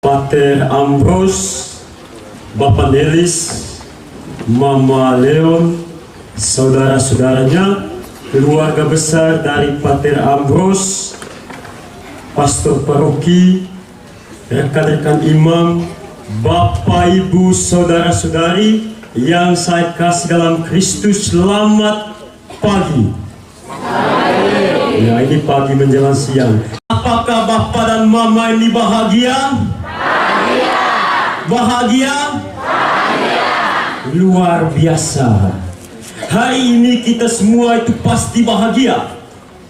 Pater Ambrose, Bapak Nelis, Mama Leon, saudara-saudaranya, keluarga besar dari Pater Ambrose, pastor paroki, rekan-rekan imam, Bapak Ibu saudara-saudari yang saya kasih dalam Kristus, selamat pagi. Ya, ini pagi menjelang siang. Apakah Bapak dan Mama ini bahagia? Bahagia? Luar biasa. Hari ini kita semua itu pasti bahagia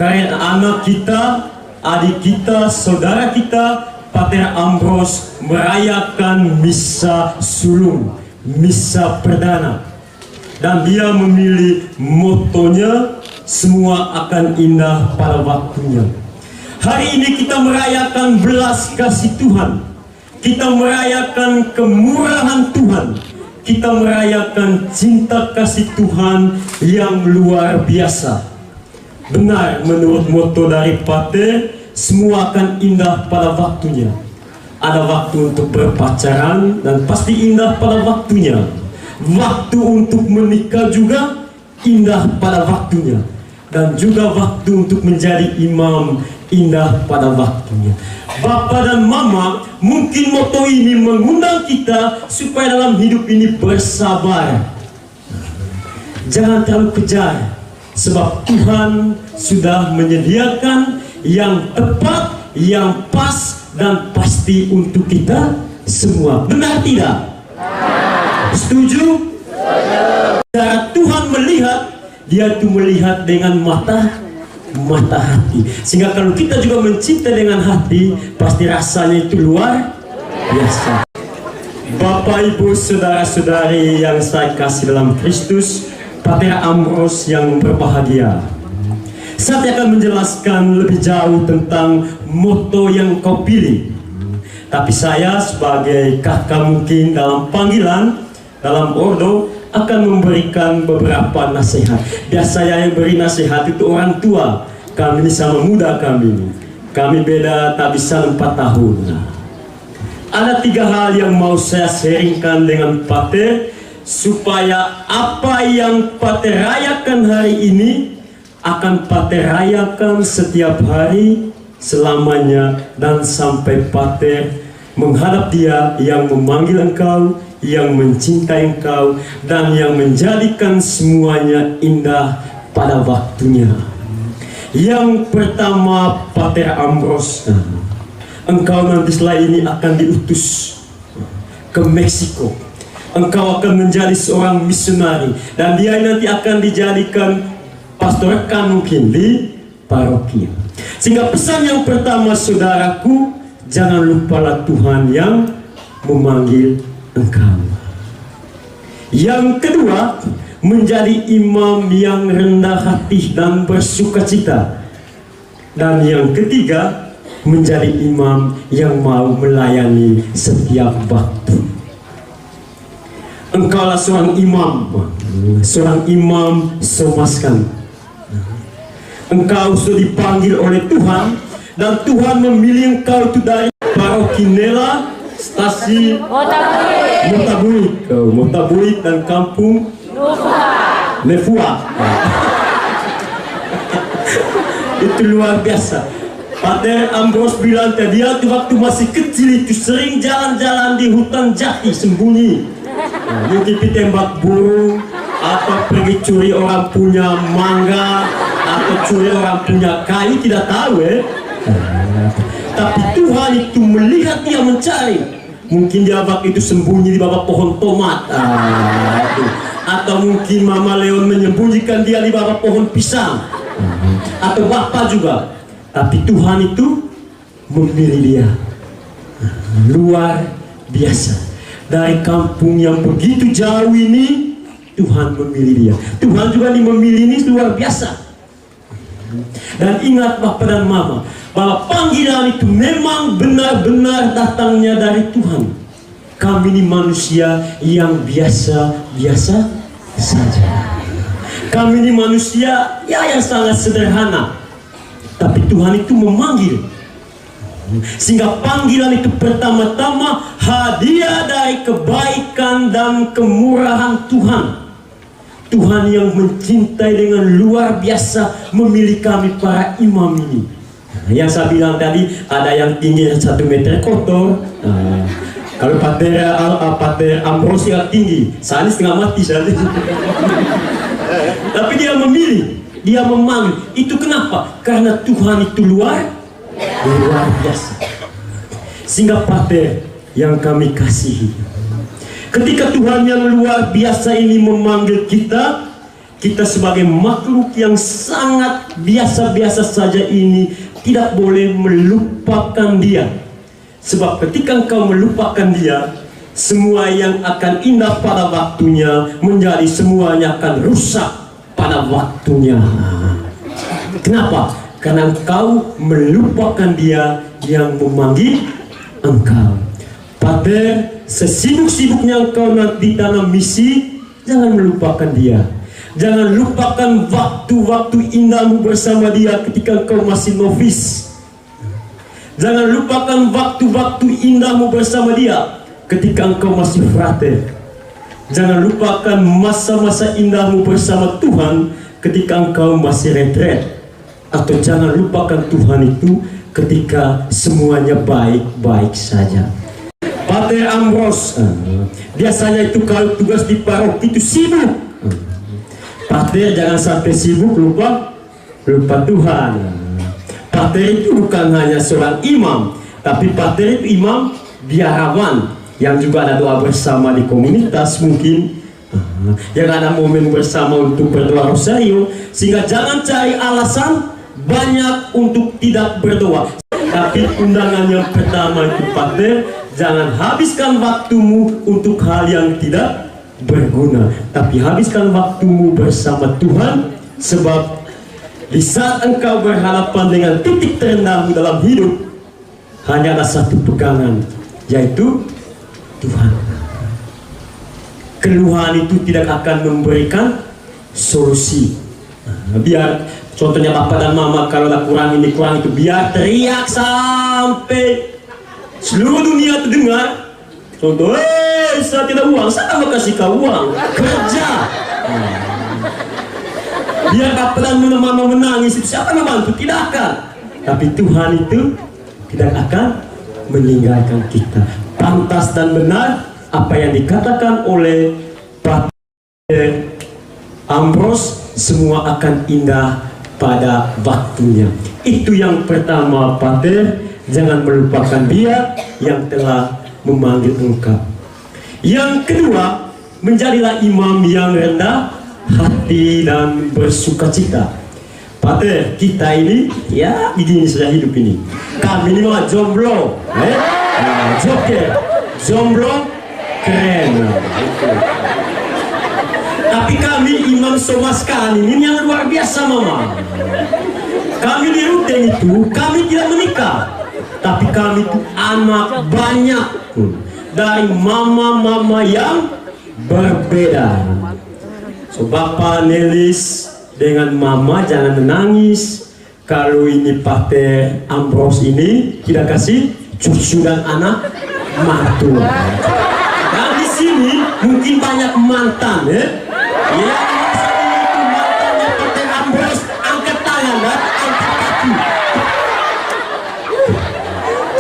karena anak kita, adik kita, saudara kita, Pater Ambrose merayakan misa sulung, misa perdana, dan dia memilih motonya semua akan indah pada waktunya. Hari ini kita merayakan belas kasih Tuhan, kita merayakan kemurahan Tuhan, kita merayakan cinta kasih Tuhan yang luar biasa. Benar, menurut moto dari Pater, semua akan indah pada waktunya. Ada waktu untuk berpacaran dan pasti indah pada waktunya. Waktu untuk menikah juga indah pada waktunya. Dan juga waktu untuk menjadi imam indah pada waktunya. Bapak dan Mama, mungkin moto ini mengundang kita supaya dalam hidup ini bersabar. Jangan terlalu kejar, sebab Tuhan sudah menyediakan yang tepat, yang pas, dan pasti untuk kita semua. Benar tidak? Setuju? Cara Tuhan melihat, dia tuh melihat dengan mata hati. Sehingga kalau kita juga mencintai dengan hati, pasti rasanya itu luar biasa. Bapak, Ibu, saudara-saudari yang saya kasih dalam Kristus, Pater Ambrose yang berbahagia, saya akan menjelaskan lebih jauh tentang moto yang kau pilih. Tapi saya sebagai kakak mungkin dalam panggilan, dalam ordo, akan memberikan beberapa nasihat. Biasanya yang beri nasihat itu orang tua. Kami ini sama muda kami. Kami beda tak bisa 4 tahun. Ada 3 hal yang mau saya sharingkan dengan Pater, supaya apa yang Pater rayakan hari ini akan Pater rayakan setiap hari selamanya, dan sampai Pater menghadap Dia yang memanggil engkau, yang mencintai engkau, dan yang menjadikan semuanya indah pada waktunya. Yang pertama, Pater Ambrose, engkau nanti setelah ini akan diutus ke Meksiko. Engkau akan menjadi seorang misionari, dan dia nanti akan dijadikan pastor rekan mungkin di paroki. Sehingga pesan yang pertama, saudaraku, jangan lupalah Tuhan yang memanggil engkau. Yang kedua, menjadi imam yang rendah hati dan bersukacita. Dan yang ketiga, menjadi imam yang mau melayani setiap waktu. Engkaulah seorang imam semaskan. Engkau sudah dipanggil oleh Tuhan, dan Tuhan memilih engkau itu dari paroki Nela, stasi Motabuik dan kampung Nefua. Itu luar biasa. Pater Ambrose bilang tadi, dia waktu masih kecil itu sering jalan-jalan di hutan jati sembunyi. Mungkin ditembak burung, atau pergi curi orang punya mangga, atau curi orang punya kayu, tidak tahu Tapi Tuhan itu melihat dia mencari. Mungkin dia waktu itu sembunyi di bawah pohon tomat, atau mungkin Mama Leon menyembunyikan dia di bawah pohon pisang, atau Bapak juga. Tapi Tuhan itu memilih dia. Luar biasa. Dari kampung yang begitu jauh ini, Tuhan memilih dia. Tuhan juga memilih ini luar biasa. Dan ingat Bapak dan Mama, bahwa panggilan itu memang benar-benar datangnya dari Tuhan. Kami ini manusia yang biasa-biasa saja. Kami ini manusia yang sangat sederhana. Tapi Tuhan itu memanggil. Sehingga panggilan itu pertama-tama hadiah dari kebaikan dan kemurahan Tuhan. Tuhan yang mencintai dengan luar biasa memilih kami para imam ini. Yang saya bilang tadi, ada yang tinggi 1 meter kotor. Kalau Pater Ambrose yang tinggi, saya ini setengah mati saya. Tapi dia memilih, dia memanggil. Itu kenapa? Karena Tuhan itu luar biasa. Sehingga Pater yang kami kasihi, ketika Tuhan yang luar biasa ini memanggil kita, kita sebagai makhluk yang sangat biasa-biasa saja ini tidak boleh melupakan Dia. Sebab ketika engkau melupakan Dia, semua yang akan indah pada waktunya menjadi semuanya akan rusak pada waktunya. Kenapa? Karena engkau melupakan Dia yang memanggil engkau. Pater, sesibuk-sibuknya engkau nanti dalam misi, jangan melupakan Dia. Jangan lupakan waktu-waktu indahmu bersama Dia ketika engkau masih novis. Jangan lupakan waktu-waktu indahmu bersama Dia ketika engkau masih frater. Jangan lupakan masa-masa indahmu bersama Tuhan ketika engkau masih retret. Atau jangan lupakan Tuhan itu ketika semuanya baik-baik saja. Pater Ambrose, biasanya itu kalau tugas di paroki itu sibuk. Pater jangan sampai sibuk lupa Tuhan. Pater itu bukan hanya seorang imam, tapi Pater itu imam biarawan yang juga ada doa bersama di komunitas mungkin, yang ada momen bersama untuk berdoa rosario. Sehingga jangan cari alasan banyak untuk tidak berdoa. Tapi undangan yang pertama itu Pater, jangan habiskan waktumu untuk hal yang tidak berguna, tapi habiskan waktumu bersama Tuhan. Sebab di saat engkau berhadapan dengan titik terendahmu dalam hidup, hanya ada satu pegangan, yaitu Tuhan. Keluhan itu tidak akan memberikan solusi. Biar contohnya bapak dan mama kalau ada kurang ini kurang itu, biar teriak sampai seluruh dunia itu dengar. Contoh, saya tidak uang, saya mau kasih kau uang, kerja. Biar bapak dan mama menangis, itu siapa yang bantu? Tidak akan. Tapi Tuhan itu tidak akan meninggalkan kita. Pantas dan benar apa yang dikatakan oleh Pater Ambrose, semua akan indah pada waktunya. Itu yang pertama, Pater, jangan melupakan Dia yang telah memanggil engkau. Yang kedua, menjadilah imam yang rendah hati dan bersuka cita. Pater, kita ini ya begini saja hidup ini. Kami ini mah jomblo, joker, jomblo keren. Tapi kami imam Somaskan ini yang luar biasa, mama. Kami di Ruteng itu, kami tidak menikah, tapi kami itu anak banyak dari mama-mama yang berbeda. So, Bapak Nelis dengan mama jangan menangis kalau ini Pater Ambrose ini tidak kasih cucu dan anak mertua. Dan di sini mungkin banyak mantan, ya. Yang itu mantannya Pater Ambrose, angkat tangan dan angkat kaki.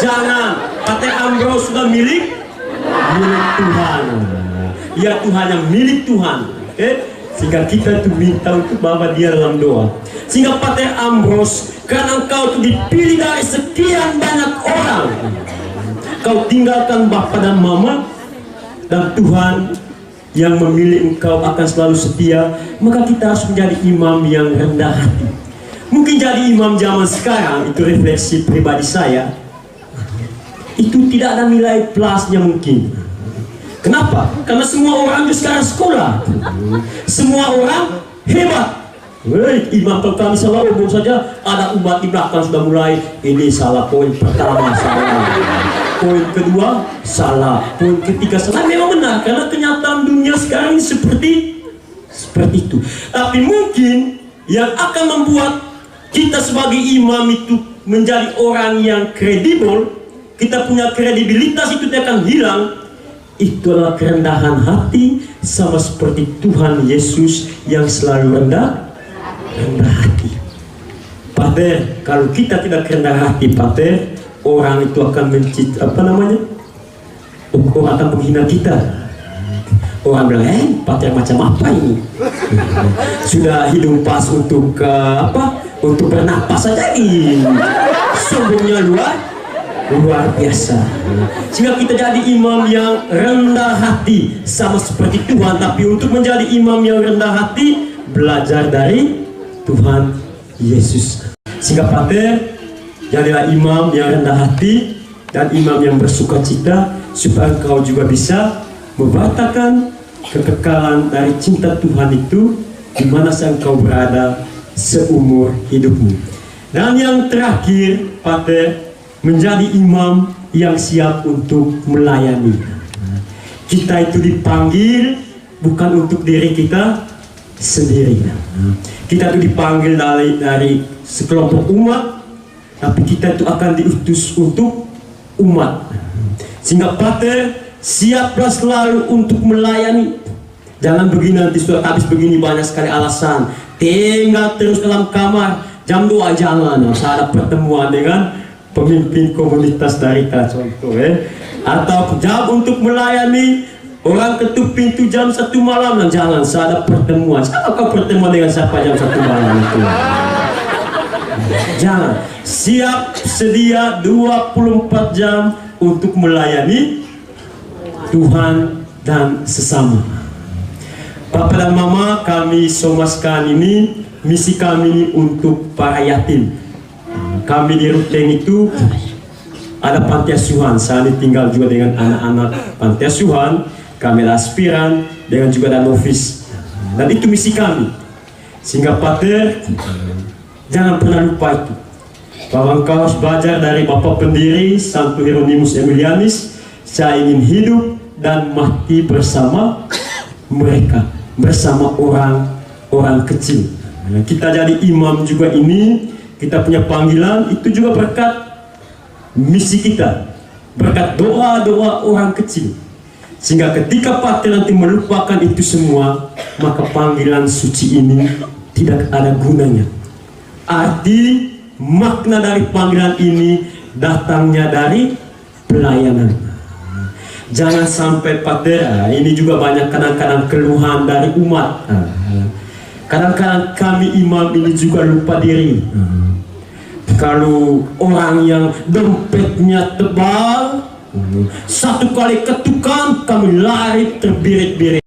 Jangan, Pater Ambrose sudah milik Tuhan. Ya, Tuhan yang milik Tuhan. Sehingga kita itu minta untuk bawa dia dalam doa. Sehingga Pater Ambrose, karena engkau itu dipilih dari sekian banyak orang, kau tinggalkan bapak dan mama, dan Tuhan yang memilih engkau akan selalu setia. Maka kita harus menjadi imam yang rendah hati. Mungkin jadi imam zaman sekarang, itu refleksi pribadi saya, itu tidak ada nilai plusnya mungkin. Kenapa? Karena semua orang itu sekarang sekolah. Semua orang hebat. Imam kami salah umum saja, ada umat di belakang sudah mulai, ini salah, poin pertama salah, poin kedua salah, poin ketiga salah. Memang benar, karena kenyataan dunia sekarang ini seperti itu. Tapi mungkin yang akan membuat kita sebagai imam itu menjadi orang yang kredibel, kita punya kredibilitas itu akan hilang. Itu adalah kerendahan hati, sama seperti Tuhan Yesus yang selalu rendah hati. Pater, kalau kita tidak rendah hati, Pater, orang itu akan orang akan menghina kita. Orang bilang, Pater macam apa ini? Sudah hidung pas untuk untuk bernapas saja ini. Sombongnya luar biasa. Sehingga kita jadi imam yang rendah hati sama seperti Tuhan. Tapi untuk menjadi imam yang rendah hati, belajar dari Tuhan Yesus. Sehingga Pater, jadilah imam yang rendah hati dan imam yang bersuka cita, supaya engkau juga bisa membatalkan kekekalan dari cinta Tuhan itu di mana engkau berada seumur hidupmu. Dan yang terakhir, Pater, menjadi imam yang siap untuk melayani. Kita itu dipanggil bukan untuk diri kita sendiri. Kita itu dipanggil dari sekelompok umat, tapi kita itu akan diutus untuk umat. Sehingga Pater, siaplah selalu untuk melayani. Jangan begini, nanti sudah habis begini banyak sekali alasan. Tinggal terus dalam kamar, jam 2 jangan. Ada pertemuan dengan pemimpin komunitas dari contoh, atau jam untuk melayani, orang ketuk pintu jam 1 malam, dan jangan ada pertemuan. Siapa kau pertemuan dengan siapa jam 1 malam itu? Jangan. Siap sedia 24 jam untuk melayani Tuhan dan sesama. Papa dan Mama, kami somaskan ini, misi kami ini untuk para yatim. Kami di Ruteng itu ada panti asuhan. Saya tinggal juga dengan anak-anak panti asuhan. Kami aspiran dengan juga ada novis. Dan itu misi kami. Sehingga Pater, jangan pernah lupa itu. Bahwa engkau harus belajar dari Bapak pendiri Santo Hieronymus Emilianus. Saya ingin hidup dan mati bersama mereka, bersama orang kecil. Kita jadi imam juga ini. Kita punya panggilan itu juga berkat misi kita, berkat doa-doa orang kecil. Sehingga ketika Pater nanti melupakan itu semua, maka panggilan suci ini tidak ada gunanya. Arti makna dari panggilan ini datangnya dari pelayanan. Jangan sampai Pater, ini juga banyak kadang-kadang keluhan dari umat. Kadang-kadang kami imam ini juga lupa diri. Kalau orang yang dompetnya tebal, satu kali ketukan kami lari terbirit-birit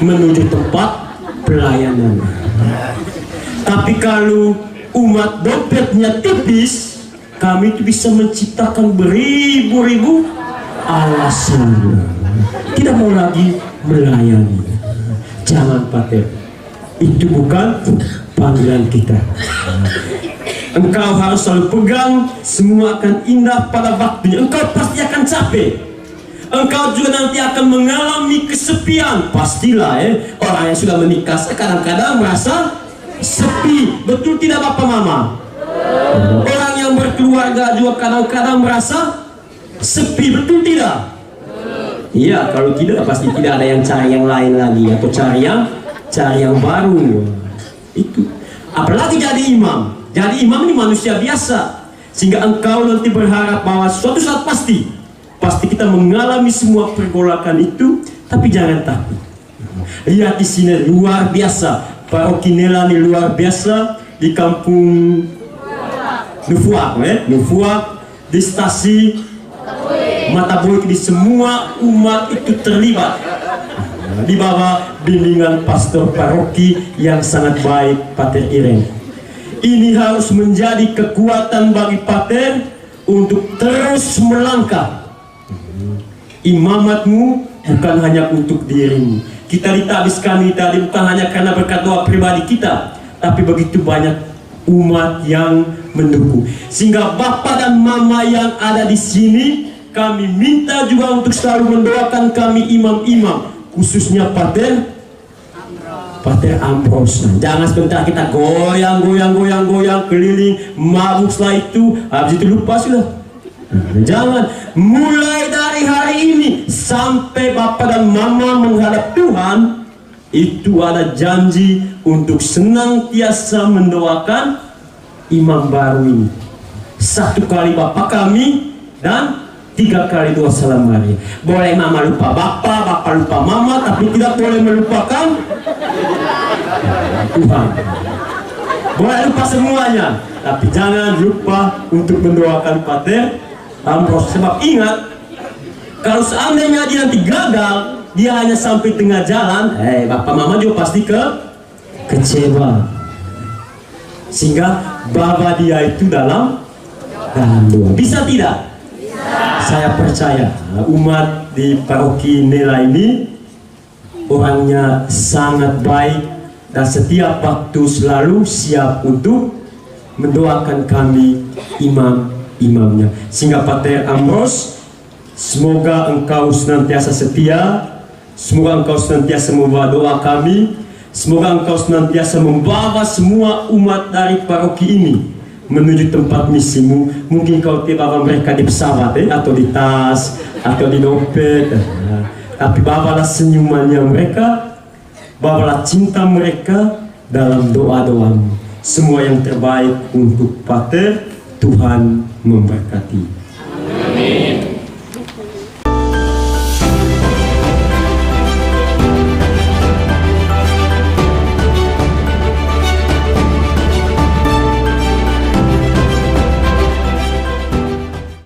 menuju tempat pelayanan. Tapi kalau umat dompetnya tipis, kami itu bisa menciptakan beribu-ribu alasan tidak mau lagi melayani. Jangan, Pater, itu bukan panggilan kita. Engkau harus selalu pegang, semua akan indah pada waktunya. Engkau pasti akan capek. Engkau juga nanti akan mengalami kesepian. Pastilah orang yang sudah menikah kadang-kadang merasa sepi. Betul tidak Bapak Mama? Orang yang berkeluarga juga kadang-kadang merasa sepi. Betul tidak? Iya, kalau tidak pasti tidak ada yang cari yang lain lagi, atau cari yang baru. Itu apalagi jadi imam. Jadi imam ini manusia biasa, sehingga engkau nanti berharap bahwa suatu saat pasti kita mengalami semua pergolakan itu. Tapi jangan takut. Lihat di sini luar biasa, paroki Nela ini luar biasa di kampung Nufuak, di stasi Mataboik, di semua umat itu terlibat di bawah bimbingan pastor paroki yang sangat baik, Pater Irene. Ini harus menjadi kekuatan bagi Pater untuk terus melangkah. Imamatmu bukan hanya untuk dirimu. Kita ditabiskan tadi bukan hanya karena berkat doa pribadi kita, tapi begitu banyak umat yang mendukung. Sehingga Bapak dan Mama yang ada di sini, kami minta juga untuk selalu mendoakan kami imam-imam, khususnya Pater Pater Ambrose. Jangan sebentar kita goyang keliling mabuk, setelah itu habis itu lupa sudah. Jangan, mulai dari hari ini sampai Bapak dan Mama menghadap Tuhan, itu ada janji untuk senantiasa mendoakan imam baru ini. 1 kali Bapak kami dan 3 kali doa salam Maria. Boleh Mama lupa Bapak, Bapak lupa Mama, tapi tidak boleh melupakan Tuhan. Boleh lupa semuanya, tapi jangan lupa untuk mendoakan Pater Ambrose. Sebab ingat, kalau seandainya dia nanti gagal, dia hanya sampai tengah jalan, Bapak Mama juga pasti kecewa. Sehingga bawa dia itu dalam doa. Bisa tidak? Saya percaya umat di paroki Nela ini orangnya sangat baik dan setiap waktu selalu siap untuk mendoakan kami imamnya. Sehingga Pater Ambrose, semoga engkau senantiasa setia, semoga engkau senantiasa membawa doa kami, semoga engkau senantiasa membawa semua umat dari paroki ini menuju tempat misimu. Mungkin kau bawa mereka di pesawat atau di tas atau di dompet, tapi bawalah senyumannya mereka, bawalah cinta mereka dalam doa-doamu. Semua yang terbaik untuk Pater. Tuhan memberkati.